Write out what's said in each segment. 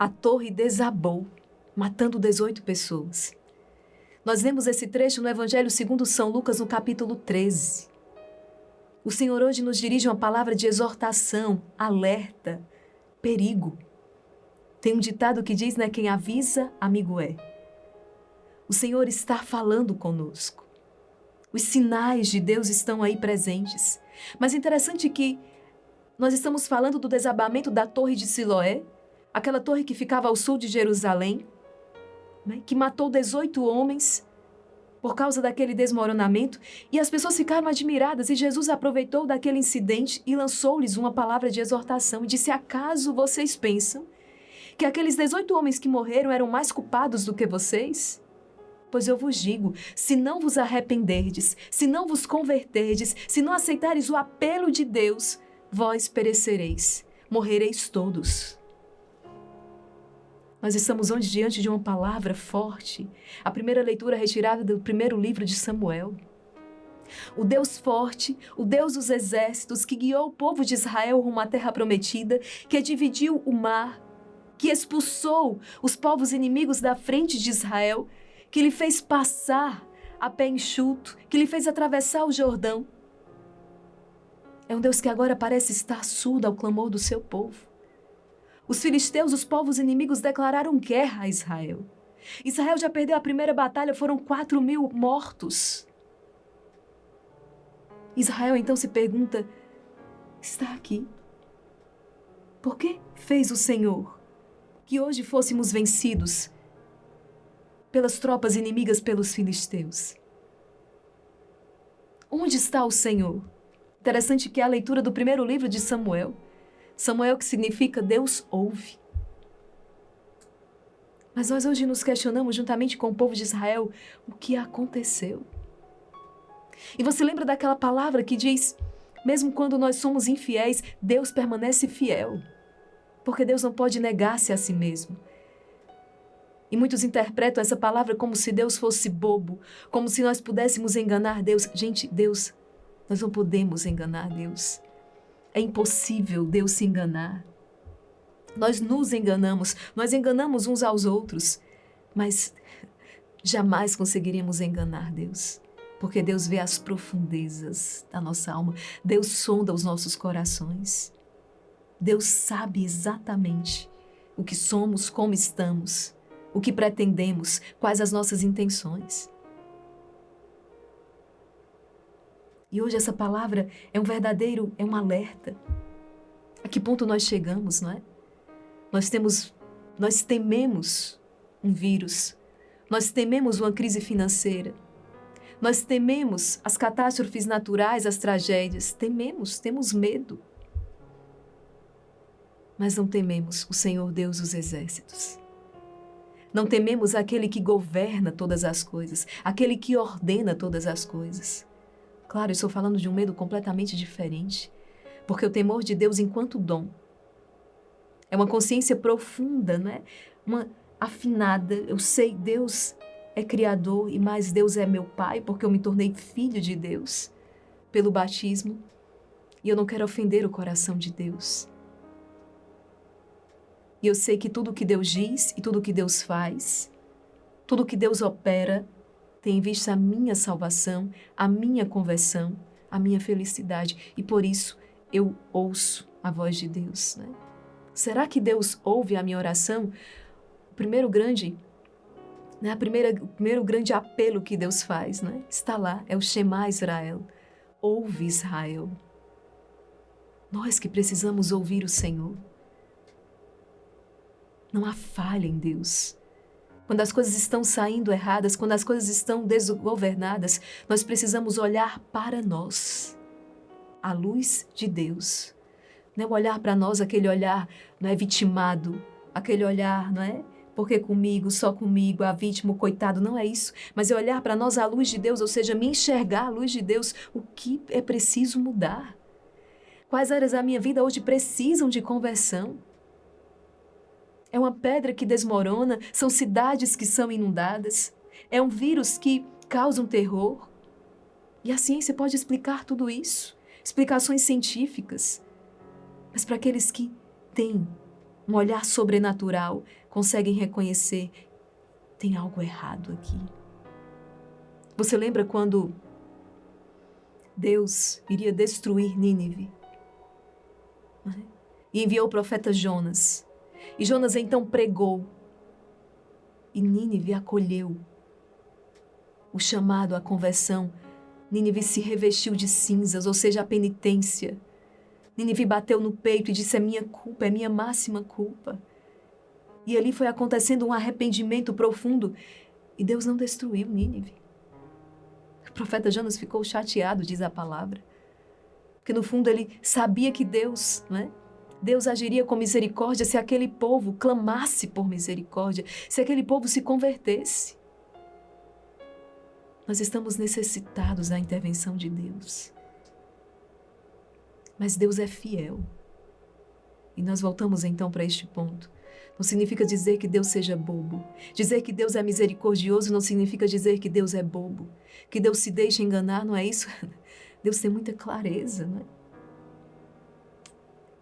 a torre desabou, matando 18 pessoas. Nós vemos esse trecho no Evangelho segundo São Lucas, no capítulo 13. O Senhor hoje nos dirige uma palavra de exortação, alerta, perigo. Tem um ditado que diz, né, quem avisa, amigo é. O Senhor está falando conosco. Os sinais de Deus estão aí presentes. Mas interessante que nós estamos falando do desabamento da torre de Siloé, aquela torre que ficava ao sul de Jerusalém, né, que matou 18 homens por causa daquele desmoronamento, e as pessoas ficaram admiradas, e Jesus aproveitou daquele incidente e lançou-lhes uma palavra de exortação e disse: acaso vocês pensam que aqueles 18 homens que morreram eram mais culpados do que vocês? Pois eu vos digo, se não vos arrependerdes, se não vos converterdes, se não aceitares o apelo de Deus, vós perecereis, morrereis todos. Nós estamos hoje diante de uma palavra forte. A primeira leitura retirada do primeiro livro de Samuel. O Deus forte, o Deus dos exércitos, que guiou o povo de Israel rumo à terra prometida, que dividiu o mar, que expulsou os povos inimigos da frente de Israel, que lhe fez passar a pé enxuto, que lhe fez atravessar o Jordão. É um Deus que agora parece estar surdo ao clamor do seu povo. Os filisteus, os povos inimigos, declararam guerra a Israel. Israel já perdeu a primeira batalha, foram 4.000 mortos. Israel então se pergunta: está aqui? Por que fez o Senhor que hoje fôssemos vencidos pelas tropas inimigas, pelos filisteus? Onde está o Senhor? Interessante que é a leitura do primeiro livro de Samuel. Samuel, que significa Deus ouve. Mas nós hoje nos questionamos, juntamente com o povo de Israel, o que aconteceu. E você lembra daquela palavra que diz, mesmo quando nós somos infiéis, Deus permanece fiel. Porque Deus não pode negar-se a si mesmo. E muitos interpretam essa palavra como se Deus fosse bobo, como se nós pudéssemos enganar Deus. Gente, Deus, nós não podemos enganar Deus. É impossível Deus se enganar. Nós nos enganamos, nós enganamos uns aos outros, mas jamais conseguiríamos enganar Deus, porque Deus vê as profundezas da nossa alma, Deus sonda os nossos corações. Deus sabe exatamente o que somos, como estamos, o que pretendemos, quais as nossas intenções. E hoje essa palavra é um alerta. A que ponto nós chegamos, não é? Nós tememos um vírus, nós tememos uma crise financeira, nós tememos as catástrofes naturais, as tragédias, temos medo. Mas não tememos o Senhor Deus dos exércitos. Não tememos aquele que governa todas as coisas, aquele que ordena todas as coisas. Claro, eu estou falando de um medo completamente diferente, porque o temor de Deus enquanto dom é uma consciência profunda, né? Uma afinada. Eu sei, Deus é Criador e mais Deus é meu Pai, porque eu me tornei filho de Deus pelo batismo e eu não quero ofender o coração de Deus. E eu sei que tudo que Deus diz e tudo que Deus faz, tudo que Deus opera, tem em vista a minha salvação, a minha conversão, a minha felicidade. E por isso eu ouço a voz de Deus, né? Será que Deus ouve a minha oração? O primeiro grande apelo que Deus faz, né? Está lá, é o Shema Israel. Ouve Israel. Nós que precisamos ouvir o Senhor. Não há falha em Deus. Quando as coisas estão saindo erradas, quando as coisas estão desgovernadas, nós precisamos olhar para nós, à luz de Deus. Não é olhar para nós, aquele olhar não é vitimado, aquele olhar, não é? Porque comigo, só comigo, a vítima, o coitado, não é isso. Mas é olhar para nós à luz de Deus, ou seja, me enxergar à luz de Deus. O que é preciso mudar? Quais áreas da minha vida hoje precisam de conversão? É uma pedra que desmorona, são cidades que são inundadas, é um vírus que causa um terror. E a ciência pode explicar tudo isso, explicações científicas. Mas para aqueles que têm um olhar sobrenatural, conseguem reconhecer: tem algo errado aqui. Você lembra quando Deus iria destruir Nínive? E enviou o profeta Jonas. E Jonas então pregou. E Nínive acolheu o chamado à conversão. Nínive se revestiu de cinzas, ou seja, a penitência. Nínive bateu no peito e disse: é minha culpa, é minha máxima culpa. E ali foi acontecendo um arrependimento profundo. E Deus não destruiu Nínive. O profeta Jonas ficou chateado, diz a palavra. Porque no fundo ele sabia que Deus, Deus agiria com misericórdia se aquele povo clamasse por misericórdia, se aquele povo se convertesse. Nós estamos necessitados da intervenção de Deus. Mas Deus é fiel. E nós voltamos então para este ponto. Não significa dizer que Deus seja bobo. Dizer que Deus é misericordioso não significa dizer que Deus é bobo. Que Deus se deixa enganar, não é isso? Deus tem muita clareza, não é?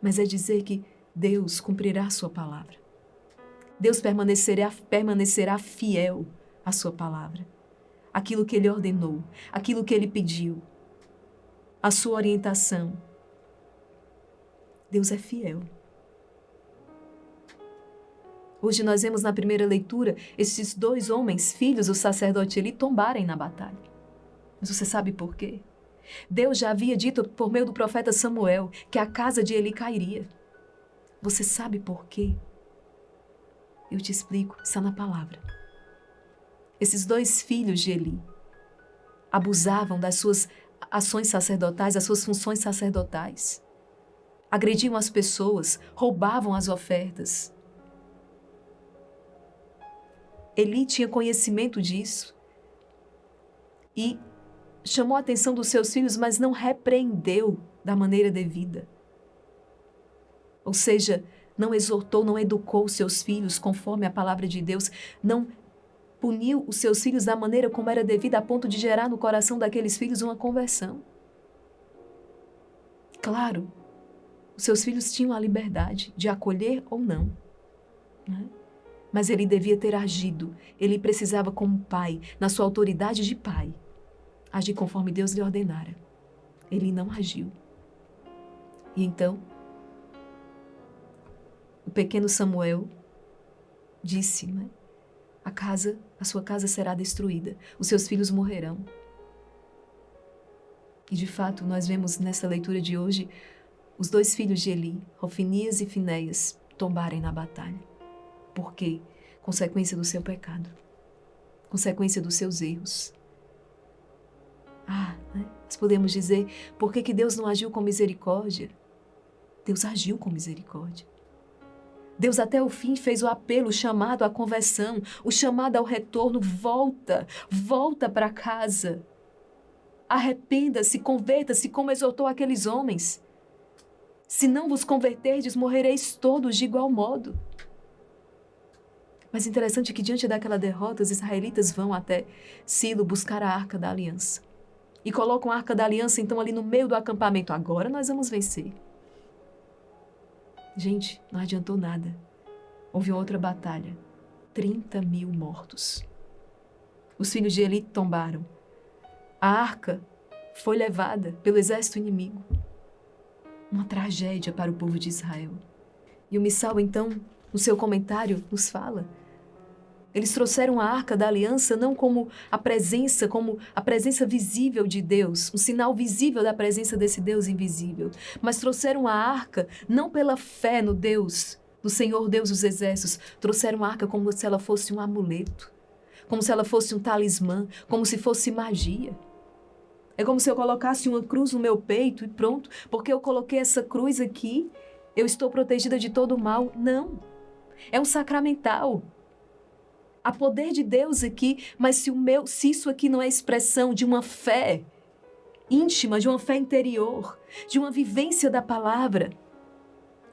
Mas é dizer que Deus cumprirá a sua palavra. Deus permanecerá fiel à sua palavra. Aquilo que Ele ordenou, aquilo que Ele pediu, a sua orientação. Deus é fiel. Hoje nós vemos na primeira leitura esses 2 homens, filhos do sacerdote Eli, tombarem na batalha. Mas você sabe por quê? Deus já havia dito por meio do profeta Samuel que a casa de Eli cairia. Você sabe por quê? Eu te explico, está na palavra. Esses 2 filhos de Eli abusavam das suas ações sacerdotais, das suas funções sacerdotais. Agrediam as pessoas, roubavam as ofertas. Eli tinha conhecimento disso e chamou a atenção dos seus filhos, mas não repreendeu da maneira devida. Ou seja, não exortou, não educou os seus filhos conforme a palavra de Deus, não puniu os seus filhos da maneira como era devida, a ponto de gerar no coração daqueles filhos uma conversão. Claro, os seus filhos tinham a liberdade de acolher ou não, né? Mas ele devia ter agido. Ele precisava, como pai, na sua autoridade de pai, agir conforme Deus lhe ordenara. Ele não agiu. E então, o pequeno Samuel disse, a sua casa será destruída, os seus filhos morrerão. E de fato, nós vemos nessa leitura de hoje, os 2 filhos de Eli, Hofnias e Finéias, tombarem na batalha. Por quê? Consequência do seu pecado. Consequência dos seus erros. Nós podemos dizer, por que Deus não agiu com misericórdia? Deus agiu com misericórdia. Deus até o fim fez o apelo, o chamado à conversão, o chamado ao retorno. Volta para casa. Arrependa-se, converta-se como exortou aqueles homens. Se não vos converterdes, morrereis todos de igual modo. Mas interessante que diante daquela derrota, os israelitas vão até Silo buscar a Arca da Aliança. E colocam a Arca da Aliança, então, ali no meio do acampamento. Agora nós vamos vencer. Gente, não adiantou nada. Houve outra batalha. 30.000 mortos. Os filhos de Eli tombaram. A arca foi levada pelo exército inimigo. Uma tragédia para o povo de Israel. E o Missal, então, no seu comentário, nos fala. Eles trouxeram a Arca da Aliança não como a presença visível de Deus, um sinal visível da presença desse Deus invisível, mas trouxeram a Arca não pela fé no Deus, no Senhor Deus dos Exércitos, trouxeram a Arca como se ela fosse um amuleto, como se ela fosse um talismã, como se fosse magia. É como se eu colocasse uma cruz no meu peito e pronto, porque eu coloquei essa cruz aqui, eu estou protegida de todo o mal. Não, é um sacramental. Há poder de Deus aqui, mas se isso aqui não é expressão de uma fé íntima, de uma fé interior, de uma vivência da palavra,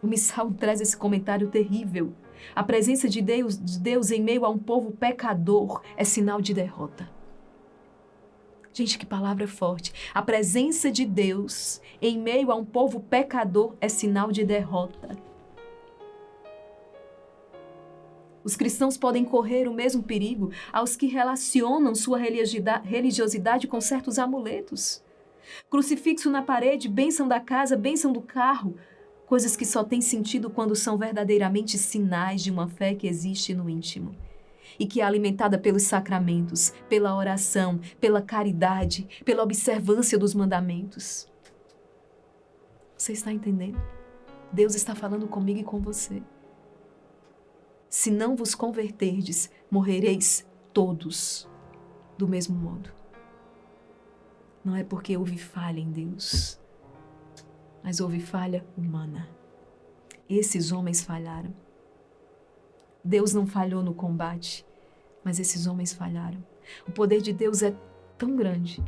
o Missal traz esse comentário terrível. A presença de Deus em meio a um povo pecador é sinal de derrota. Gente, que palavra forte. A presença de Deus em meio a um povo pecador é sinal de derrota. Os cristãos podem correr o mesmo perigo aos que relacionam sua religiosidade com certos amuletos. Crucifixo na parede, bênção da casa, bênção do carro. Coisas que só têm sentido quando são verdadeiramente sinais de uma fé que existe no íntimo e que é alimentada pelos sacramentos, pela oração, pela caridade, pela observância dos mandamentos. Você está entendendo? Deus está falando comigo e com você. Se não vos converterdes, morrereis todos do mesmo modo. Não é porque houve falha em Deus, mas houve falha humana. Esses homens falharam. Deus não falhou no combate, mas esses homens falharam. O poder de Deus é tão grande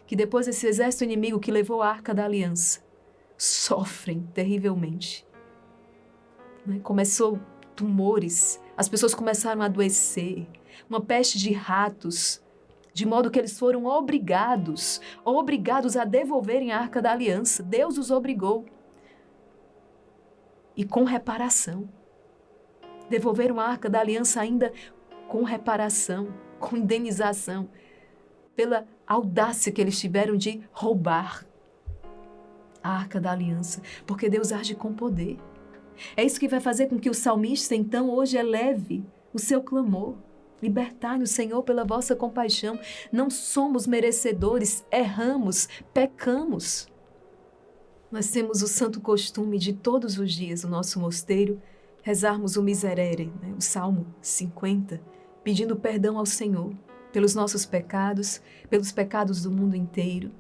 que depois desse exército inimigo que levou a Arca da Aliança, sofrem terrivelmente. Começou tumores, as pessoas começaram a adoecer, uma peste de ratos, de modo que eles foram obrigados a devolverem a Arca da Aliança. Deus os obrigou. E com reparação. Devolveram a Arca da Aliança ainda com reparação, com indenização, pela audácia que eles tiveram de roubar a Arca da Aliança, porque Deus age com poder. É isso que vai fazer com que o salmista, então, hoje eleve o seu clamor. Libertai-nos, Senhor, pela vossa compaixão. Não somos merecedores, erramos, pecamos. Nós temos o santo costume de todos os dias no nosso mosteiro rezarmos o Miserere, o Salmo 50, pedindo perdão ao Senhor pelos nossos pecados, pelos pecados do mundo inteiro.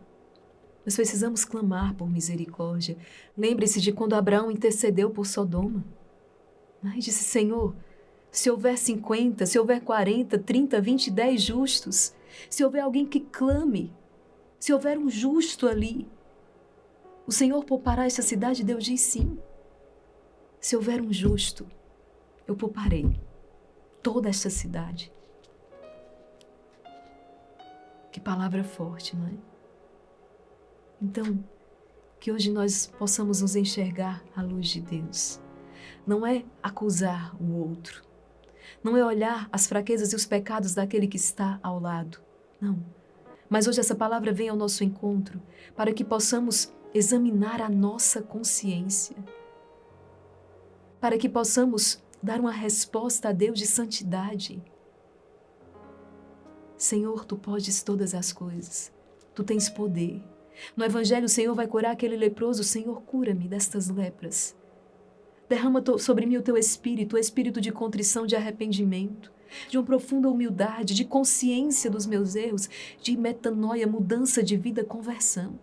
Nós precisamos clamar por misericórdia. Lembre-se de quando Abraão intercedeu por Sodoma. E disse, Senhor, se houver 50, se houver 40, 30, 20, 10 justos, se houver alguém que clame, se houver um justo ali, o Senhor poupará esta cidade? Deus diz sim. Se houver um justo, eu pouparei toda esta cidade. Que palavra forte, não é? Então, que hoje nós possamos nos enxergar à luz de Deus. Não é acusar o outro. Não é olhar as fraquezas e os pecados daquele que está ao lado. Não. Mas hoje essa palavra vem ao nosso encontro para que possamos examinar a nossa consciência. Para que possamos dar uma resposta a Deus de santidade. Senhor, Tu podes todas as coisas. Tu tens poder. No Evangelho, o Senhor vai curar aquele leproso. Senhor, cura-me destas lepras. Derrama sobre mim o Teu Espírito, o Espírito de contrição, de arrependimento, de uma profunda humildade, de consciência dos meus erros, de metanoia, mudança de vida, conversão.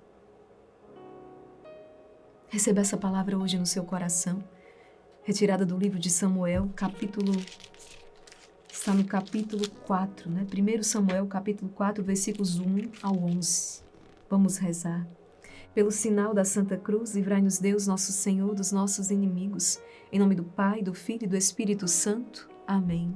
Receba essa palavra hoje no seu coração, retirada do livro de Samuel, está no capítulo 4, 1 Samuel, capítulo 4, versículos 1 ao 11. Vamos rezar. Pelo sinal da Santa Cruz, livrai-nos Deus, nosso Senhor, dos nossos inimigos. Em nome do Pai, do Filho e do Espírito Santo. Amém.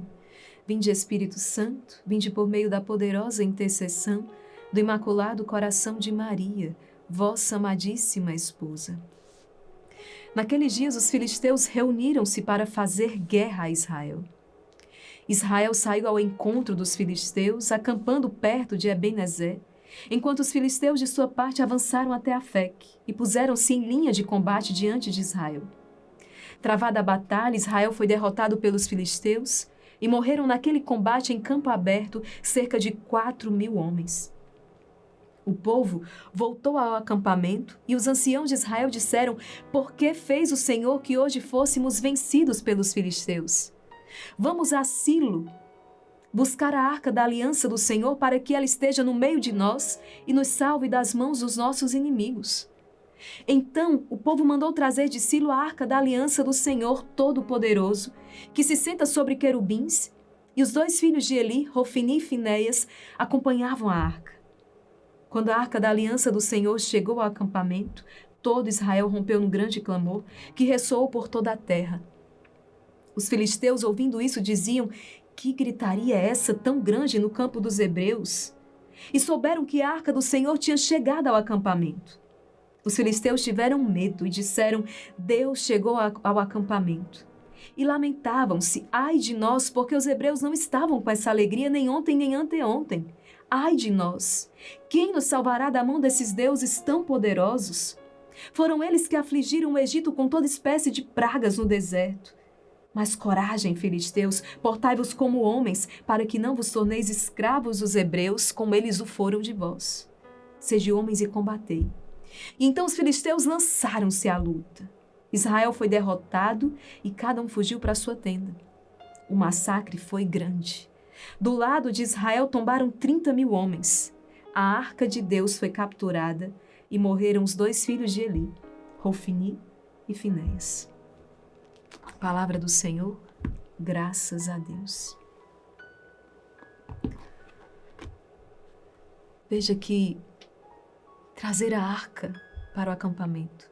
Vinde, Espírito Santo, vinde por meio da poderosa intercessão do Imaculado Coração de Maria, vossa amadíssima esposa. Naqueles dias, os filisteus reuniram-se para fazer guerra a Israel. Israel saiu ao encontro dos filisteus, acampando perto de Ebenezer, enquanto os filisteus de sua parte avançaram até Afec e puseram-se em linha de combate diante de Israel. Travada a batalha, Israel foi derrotado pelos filisteus e morreram naquele combate em campo aberto cerca de 4.000 homens. O povo voltou ao acampamento e os anciãos de Israel disseram: por que fez o Senhor que hoje fôssemos vencidos pelos filisteus? Vamos a Silo, buscar a arca da aliança do Senhor para que ela esteja no meio de nós e nos salve das mãos dos nossos inimigos. Então o povo mandou trazer de Silo a arca da aliança do Senhor Todo-Poderoso, que se senta sobre querubins, e os 2 filhos de Eli, Rofini e Finéias, acompanhavam a arca. Quando a arca da aliança do Senhor chegou ao acampamento, todo Israel rompeu num grande clamor, que ressoou por toda a terra. Os filisteus, ouvindo isso, diziam: que gritaria é essa tão grande no campo dos hebreus? E souberam que a arca do Senhor tinha chegado ao acampamento. Os filisteus tiveram medo e disseram: Deus chegou ao acampamento. e lamentavam-se: ai de nós, porque os hebreus não estavam com essa alegria nem ontem nem anteontem. Ai de nós! Quem nos salvará da mão desses deuses tão poderosos? Foram eles que afligiram o Egito com toda espécie de pragas no deserto. Mas coragem, filisteus, portai-vos como homens, para que não vos torneis escravos dos hebreus, como eles o foram de vós. Sede homens e combatei. E então os filisteus lançaram-se à luta. Israel foi derrotado e cada um fugiu para sua tenda. O massacre foi grande. Do lado de Israel tombaram 30.000 homens. A arca de Deus foi capturada e morreram os 2 filhos de Eli, Hofni e Finéias. Palavra do Senhor, graças a Deus. Veja que trazer a arca para o acampamento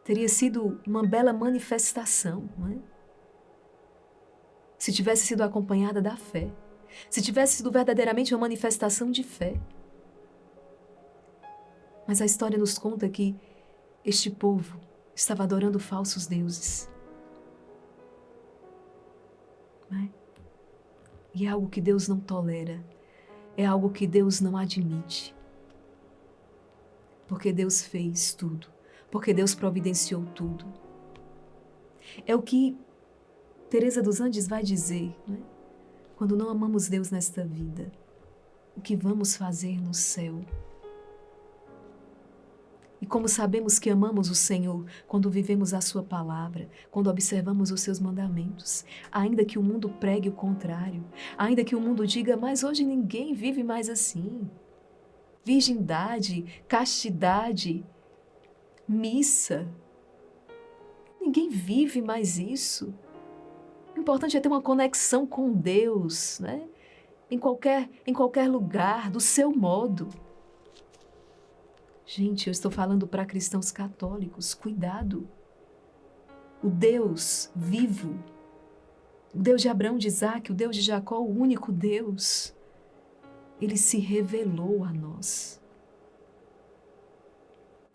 teria sido uma bela manifestação, não é? Se tivesse sido acompanhada da fé, se tivesse sido verdadeiramente uma manifestação de fé. Mas a história nos conta que este povo estava adorando falsos deuses. Não é? E é algo que Deus não tolera, é algo que Deus não admite. Porque Deus fez tudo, porque Deus providenciou tudo. É o que Teresa dos Andes vai dizer, não é? Quando não amamos Deus nesta vida, o que vamos fazer no céu? E como sabemos que amamos o Senhor quando vivemos a sua palavra, quando observamos os seus mandamentos, ainda que o mundo pregue o contrário, ainda que o mundo diga, mas hoje ninguém vive mais assim. Virgindade, castidade, missa, ninguém vive mais isso. O importante é ter uma conexão com Deus, né? Em qualquer lugar, do seu modo. Gente, eu estou falando para cristãos católicos, cuidado. O Deus vivo, o Deus de Abraão, de Isaac, o Deus de Jacó, o único Deus, ele se revelou a nós.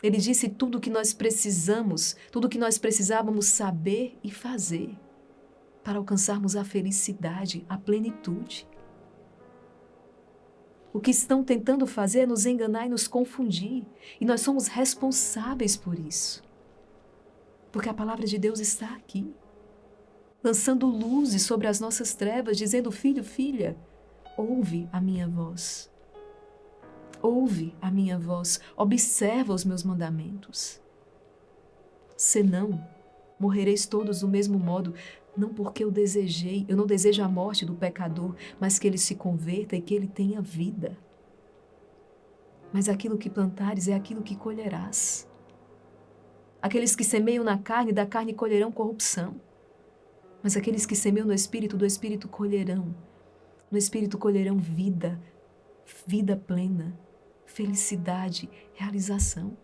Ele disse tudo o que nós precisamos, tudo o que nós precisávamos saber e fazer para alcançarmos a felicidade, a plenitude. O que estão tentando fazer é nos enganar e nos confundir. E nós somos responsáveis por isso. Porque a palavra de Deus está aqui, lançando luzes sobre as nossas trevas, dizendo, filho, filha, ouve a minha voz. Ouve a minha voz, observa os meus mandamentos. Senão, morrereis todos do mesmo modo, não porque eu não desejo a morte do pecador, mas que ele se converta e que ele tenha vida. Mas aquilo que plantares é aquilo que colherás. Aqueles que semeiam na carne, da carne colherão corrupção. Mas aqueles que semeiam no Espírito, do Espírito colherão. No Espírito colherão vida, vida plena, felicidade, realização.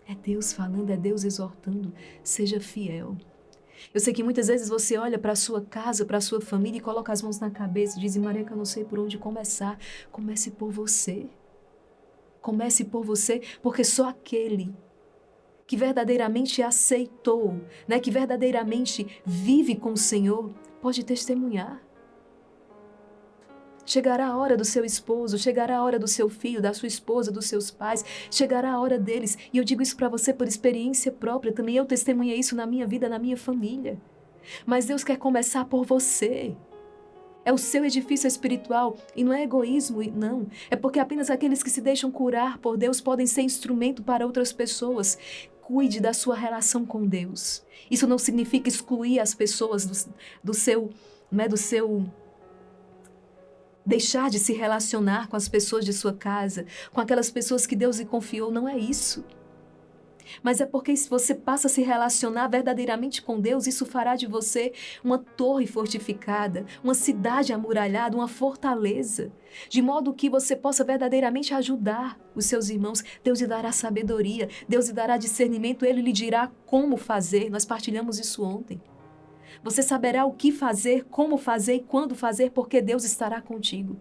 É Deus falando, é Deus exortando, seja fiel. Eu sei que muitas vezes você olha para a sua casa, para a sua família e coloca as mãos na cabeça e diz, Maria, que eu não sei por onde começar. Comece por você. Comece por você, porque só aquele que verdadeiramente aceitou, né, que verdadeiramente vive com o Senhor, pode testemunhar. Chegará a hora do seu esposo, chegará a hora do seu filho, da sua esposa, dos seus pais, chegará a hora deles. E eu digo isso para você por experiência própria, também eu testemunhei isso na minha vida, na minha família. Mas Deus quer começar por você. É o seu edifício espiritual e não é egoísmo, não. É porque apenas aqueles que se deixam curar por Deus podem ser instrumento para outras pessoas. Cuide da sua relação com Deus. Isso não significa excluir as pessoas do seu deixar de se relacionar com as pessoas de sua casa, com aquelas pessoas que Deus lhe confiou, não é isso. Mas é porque se você passa a se relacionar verdadeiramente com Deus, isso fará de você uma torre fortificada, uma cidade amuralhada, uma fortaleza, de modo que você possa verdadeiramente ajudar os seus irmãos. Deus lhe dará sabedoria, Deus lhe dará discernimento, Ele lhe dirá como fazer. Nós partilhamos isso ontem. Você saberá o que fazer, como fazer e quando fazer, porque Deus estará contigo.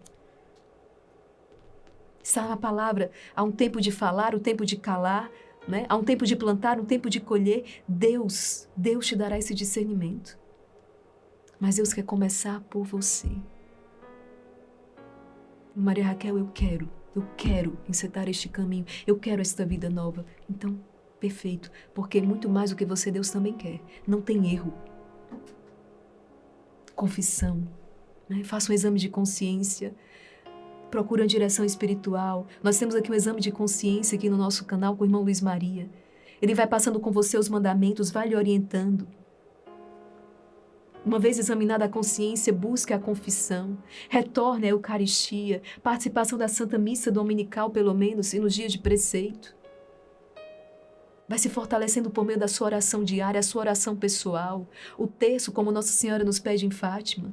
Está na palavra, há um tempo de falar, o tempo de calar, né? Há um tempo de plantar, um tempo de colher. Deus te dará esse discernimento. Mas Deus quer começar por você. Maria Raquel, eu quero encetar este caminho, eu quero esta vida nova. Então, perfeito, porque muito mais do que você, Deus também quer. Não tem erro. Confissão, né? Faça um exame de consciência, procura uma direção espiritual. Nós temos aqui um exame de consciência aqui no nosso canal com o irmão Luiz Maria. Ele vai passando com você os mandamentos, vai lhe orientando. Uma vez examinada a consciência, busque a confissão, retorne à Eucaristia, participação da Santa Missa Dominical, pelo menos, e nos dias de preceito. Vai se fortalecendo por meio da sua oração diária, a sua oração pessoal, o terço, como Nossa Senhora nos pede em Fátima.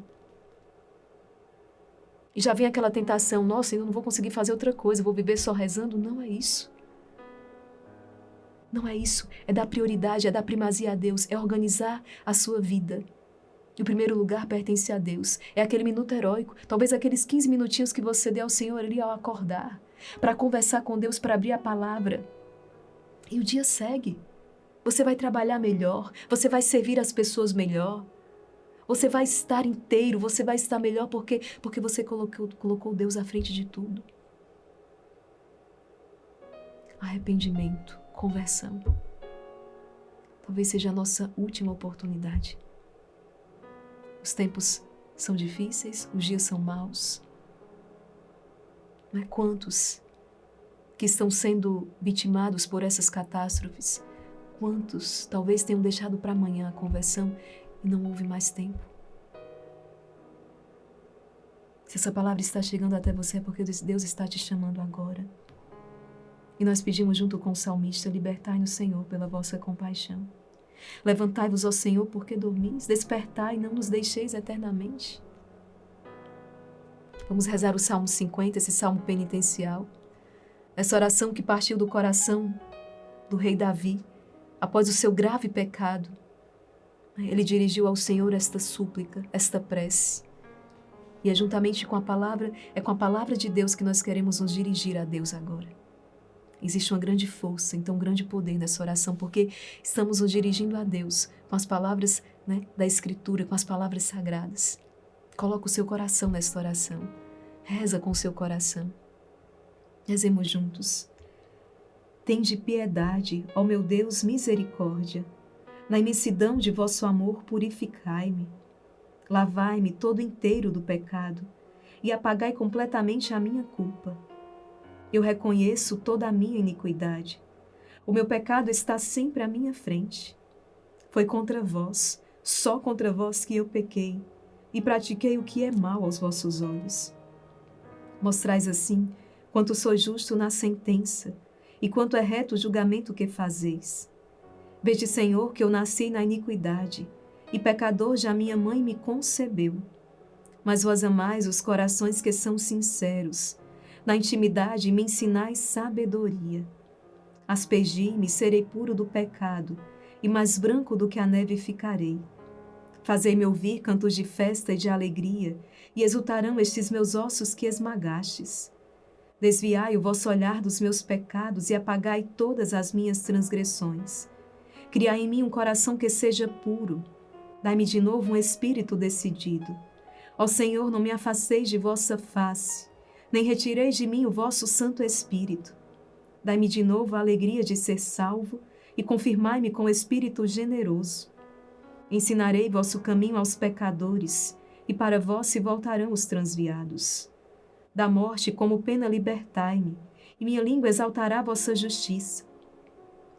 E já vem aquela tentação, nossa, eu não vou conseguir fazer outra coisa, vou viver só rezando. Não é isso. Não é isso. É dar prioridade, é dar primazia a Deus, é organizar a sua vida. E o primeiro lugar pertence a Deus. É aquele minuto heróico, talvez aqueles 15 minutinhos que você dê ao Senhor ali ao acordar, para conversar com Deus, para abrir a palavra. E o dia segue. Você vai trabalhar melhor, você vai servir as pessoas melhor. Você vai estar inteiro, você vai estar melhor porque você colocou Deus à frente de tudo. Arrependimento, conversão. Talvez seja a nossa última oportunidade. Os tempos são difíceis, os dias são maus. Mas quantos que estão sendo vitimados por essas catástrofes? Quantos talvez tenham deixado para amanhã a conversão e não houve mais tempo? Se essa palavra está chegando até você é porque Deus está te chamando agora. E nós pedimos junto com o salmista, libertai-nos, Senhor, pela vossa compaixão. Levantai-vos, ó Senhor, porque dormis, despertai e não nos deixeis eternamente. Vamos rezar o Salmo 50, esse salmo penitencial. Essa oração que partiu do coração do rei Davi, após o seu grave pecado. Ele dirigiu ao Senhor esta súplica, esta prece. E é juntamente com a palavra de Deus que nós queremos nos dirigir a Deus agora. Existe uma grande força, então um grande poder nessa oração, porque estamos nos dirigindo a Deus com as palavras, né, da Escritura, com as palavras sagradas. Coloca o seu coração nessa oração. Reza com o seu coração. Rezemos juntos. Tende piedade, ó meu Deus, misericórdia. Na imensidão de vosso amor purificai-me. Lavai-me todo inteiro do pecado e apagai completamente a minha culpa. Eu reconheço toda a minha iniquidade. O meu pecado está sempre à minha frente. Foi contra vós, só contra vós que eu pequei, e pratiquei o que é mal aos vossos olhos. Mostrais assim quanto sou justo na sentença, e quanto é reto o julgamento que fazeis. Vede, Senhor, que eu nasci na iniquidade, e pecador já minha mãe me concebeu. Mas vós amais os corações que são sinceros, na intimidade me ensinais sabedoria. Aspergi-me, serei puro do pecado, e mais branco do que a neve ficarei. Fazei-me ouvir cantos de festa e de alegria, e exultarão estes meus ossos que esmagastes. Desviai o vosso olhar dos meus pecados e apagai todas as minhas transgressões. Criai em mim um coração que seja puro. Dai-me de novo um espírito decidido. Ó Senhor, não me afasteis de vossa face, nem retireis de mim o vosso Santo Espírito. Dai-me de novo a alegria de ser salvo e confirmai-me com espírito generoso. Ensinarei vosso caminho aos pecadores, e para vós se voltarão os transviados. Da morte como pena libertai-me, e minha língua exaltará vossa justiça.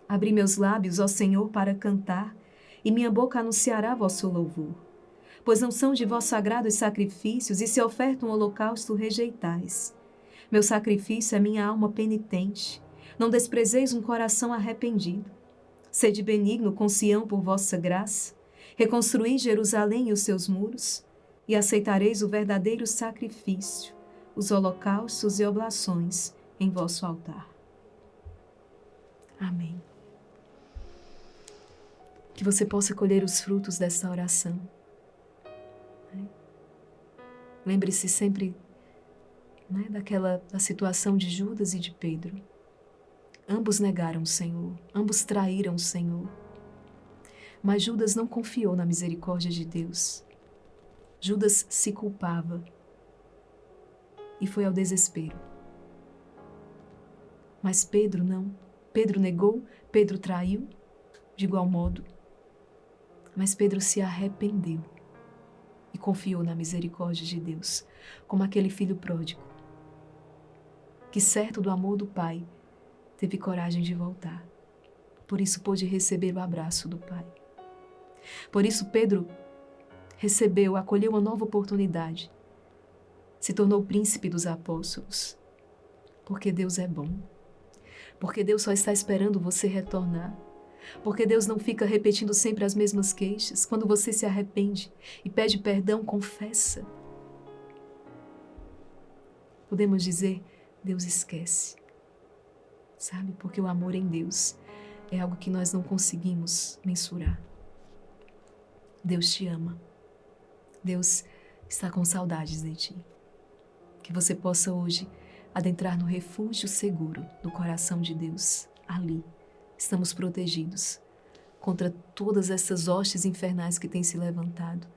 Abri meus lábios, ó Senhor, para cantar, e minha boca anunciará vosso louvor. Pois não são de vós sagrados sacrifícios, e se oferta um holocausto rejeitais. Meu sacrifício é minha alma penitente. Não desprezeis um coração arrependido. Sede benigno com Sião por vossa graça. Reconstruí Jerusalém e os seus muros, e aceitareis o verdadeiro sacrifício, os holocaustos e oblações em vosso altar. Amém. Que você possa colher os frutos dessa oração. Lembre-se sempre, né, da situação de Judas e de Pedro. Ambos negaram o Senhor, ambos traíram o Senhor. Mas Judas não confiou na misericórdia de Deus. Judas se culpava e foi ao desespero. Mas Pedro não. Pedro negou, Pedro traiu, de igual modo. Mas Pedro se arrependeu e confiou na misericórdia de Deus, como aquele filho pródigo, que, certo do amor do Pai, teve coragem de voltar. Por isso pôde receber o abraço do Pai. Por isso Pedro acolheu uma nova oportunidade. Se tornou príncipe dos apóstolos. Porque Deus é bom. Porque Deus só está esperando você retornar. Porque Deus não fica repetindo sempre as mesmas queixas. Quando você se arrepende e pede perdão, confessa. Podemos dizer, Deus esquece. Sabe? Porque o amor em Deus é algo que nós não conseguimos mensurar. Deus te ama. Deus está com saudades de ti. Que você possa hoje adentrar no refúgio seguro do coração de Deus. Ali estamos protegidos contra todas essas hostes infernais que têm se levantado.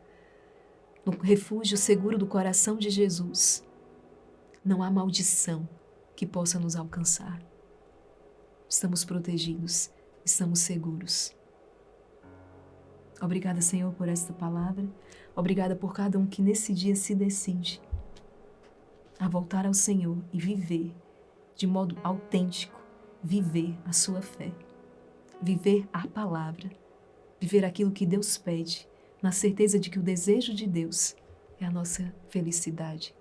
No refúgio seguro do coração de Jesus, não há maldição que possa nos alcançar. Estamos protegidos, estamos seguros. Obrigada, Senhor, por esta palavra. Obrigada por cada um que nesse dia se decide a voltar ao Senhor e viver de modo autêntico, viver a sua fé, viver a palavra, viver aquilo que Deus pede, na certeza de que o desejo de Deus é a nossa felicidade.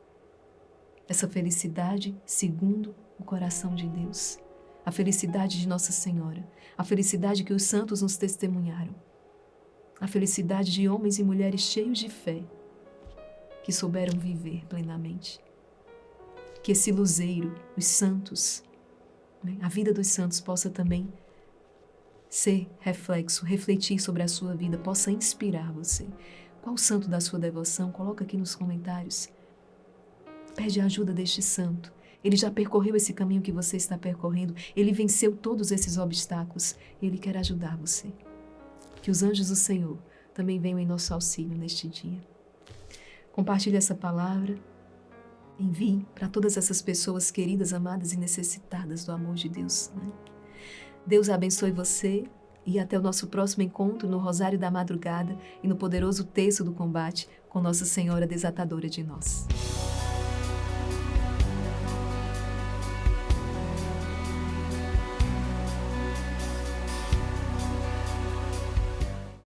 Essa felicidade segundo o coração de Deus. A felicidade de Nossa Senhora, a felicidade que os santos nos testemunharam, a felicidade de homens e mulheres cheios de fé, que souberam viver plenamente. Que esse luzeiro, os santos, a vida dos santos possa também ser reflexo, refletir sobre a sua vida, possa inspirar você. Qual o santo da sua devoção? Coloca aqui nos comentários. Pede a ajuda deste santo. Ele já percorreu esse caminho que você está percorrendo. Ele venceu todos esses obstáculos. Ele quer ajudar você. Que os anjos do Senhor também venham em nosso auxílio neste dia. Compartilhe essa palavra. Envie para todas essas pessoas queridas, amadas e necessitadas do amor de Deus. Deus abençoe você e até o nosso próximo encontro no Rosário da Madrugada e no poderoso Terço do Combate com Nossa Senhora Desatadora de Nós.